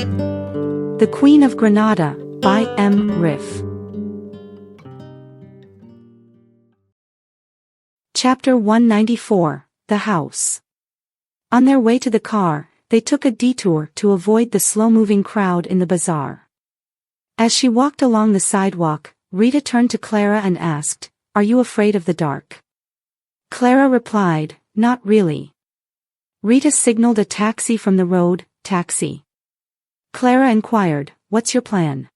The Queen of Granada, by M. Riff. Chapter 194, The House. On their way to the car, they took a detour to avoid the slow-moving crowd in the bazaar. As she walked along the sidewalk, Rita turned to Clara and asked, "Are you afraid of the dark?" Clara replied, "Not really." Rita signaled a taxi from the road. "Taxi." Clara inquired, "What's your plan?"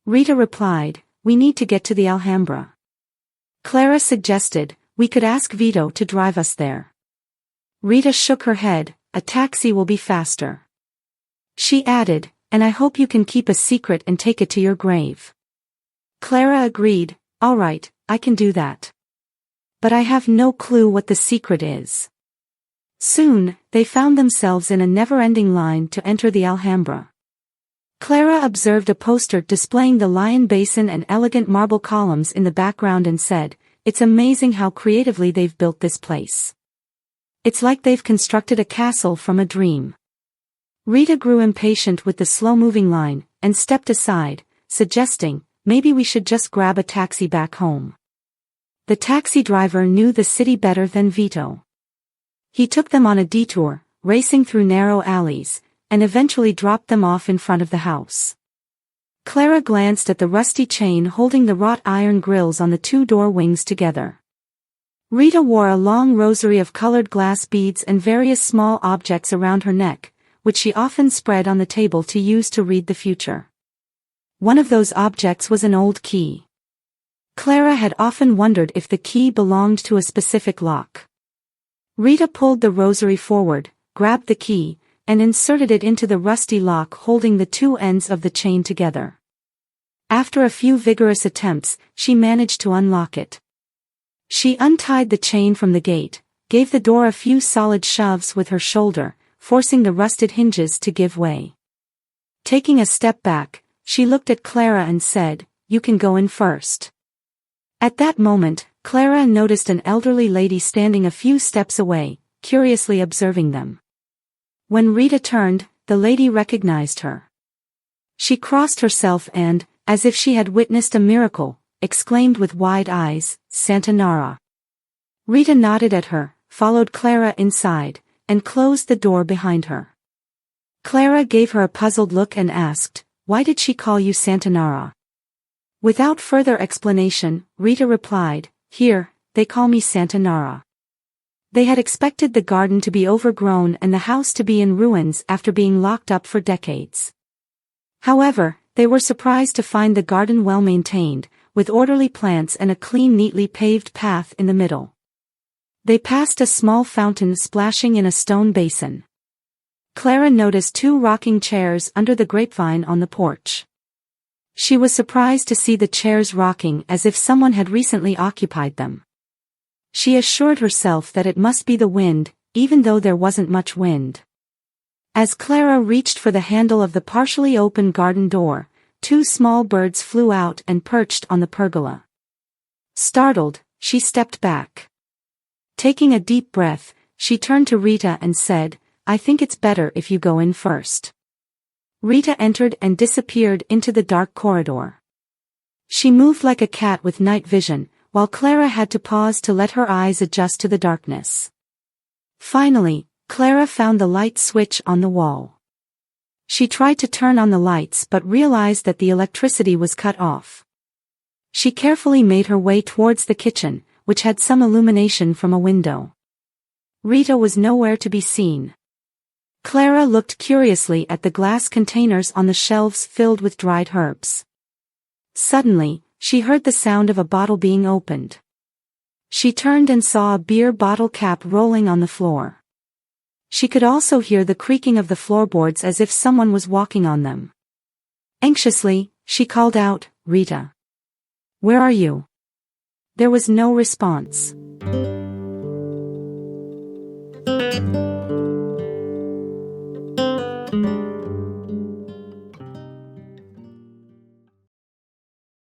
Rita replied, "We need to get to the Alhambra." Clara suggested, "We could ask Vito to drive us there." Rita shook her head, "A taxi will be faster." She added, "And I hope you can keep a secret and take it to your grave." Clara agreed, "All right, I can do that. But I have no clue what the secret is." Soon, they found themselves in a never-ending line to enter the Alhambra. Clara observed a poster displaying the lion basin and elegant marble columns in the background and said, "It's amazing how creatively they've built this place. It's like they've constructed a castle from a dream." Rita grew impatient with the slow-moving line, and stepped aside, suggesting, "Maybe we should just grab a taxi back home." The taxi driver knew the city better than Vito. He took them on a detour, racing through narrow alleys, and eventually dropped them off in front of the house. Clara glanced at the rusty chain holding the wrought iron grills on the two-door wings together. Rita wore a long rosary of colored glass beads and various small objects around her neck, which she often spread on the table to use to read the future. One of those objects was an old key. Clara had often wondered if the key belonged to a specific lock. Rita pulled the rosary forward, grabbed the key, and inserted it into the rusty lock holding the two ends of the chain together. After a few vigorous attempts, she managed to unlock it. She untied the chain from the gate, gave the door a few solid shoves with her shoulder, forcing the rusted hinges to give way. Taking a step back, she looked at Clara and said, "You can go in first." At that moment, Clara noticed an elderly lady standing a few steps away, curiously observing them. When Rita turned, the lady recognized her. She crossed herself and, as if she had witnessed a miracle, exclaimed with wide eyes, "Santa Nara." Rita nodded at her, followed Clara inside, and closed the door behind her. Clara gave her a puzzled look and asked, "Why did she call you Santa Nara?" Without further explanation, Rita replied, "Here, they call me Santa Nara." They had expected the garden to be overgrown and the house to be in ruins after being locked up for decades. However, they were surprised to find the garden well maintained, with orderly plants and a clean, neatly paved path in the middle. They passed a small fountain splashing in a stone basin. Clara noticed two rocking chairs under the grapevine on the porch. She was surprised to see the chairs rocking as if someone had recently occupied them. She assured herself that it must be the wind, even though there wasn't much wind. As Clara reached for the handle of the partially open garden door, two small birds flew out and perched on the pergola. Startled, she stepped back. Taking a deep breath, she turned to Rita and said, "I think it's better if you go in first." Rita entered and disappeared into the dark corridor. She moved like a cat with night vision, while Clara had to pause to let her eyes adjust to the darkness. Finally, Clara found the light switch on the wall. She tried to turn on the lights but realized that the electricity was cut off. She carefully made her way towards the kitchen, which had some illumination from a window. Rita was nowhere to be seen. Clara looked curiously at the glass containers on the shelves filled with dried herbs. Suddenly, she heard the sound of a bottle being opened. She turned and saw a beer bottle cap rolling on the floor. She could also hear the creaking of the floorboards as if someone was walking on them. Anxiously, she called out, "Rita. Where are you?" There was no response.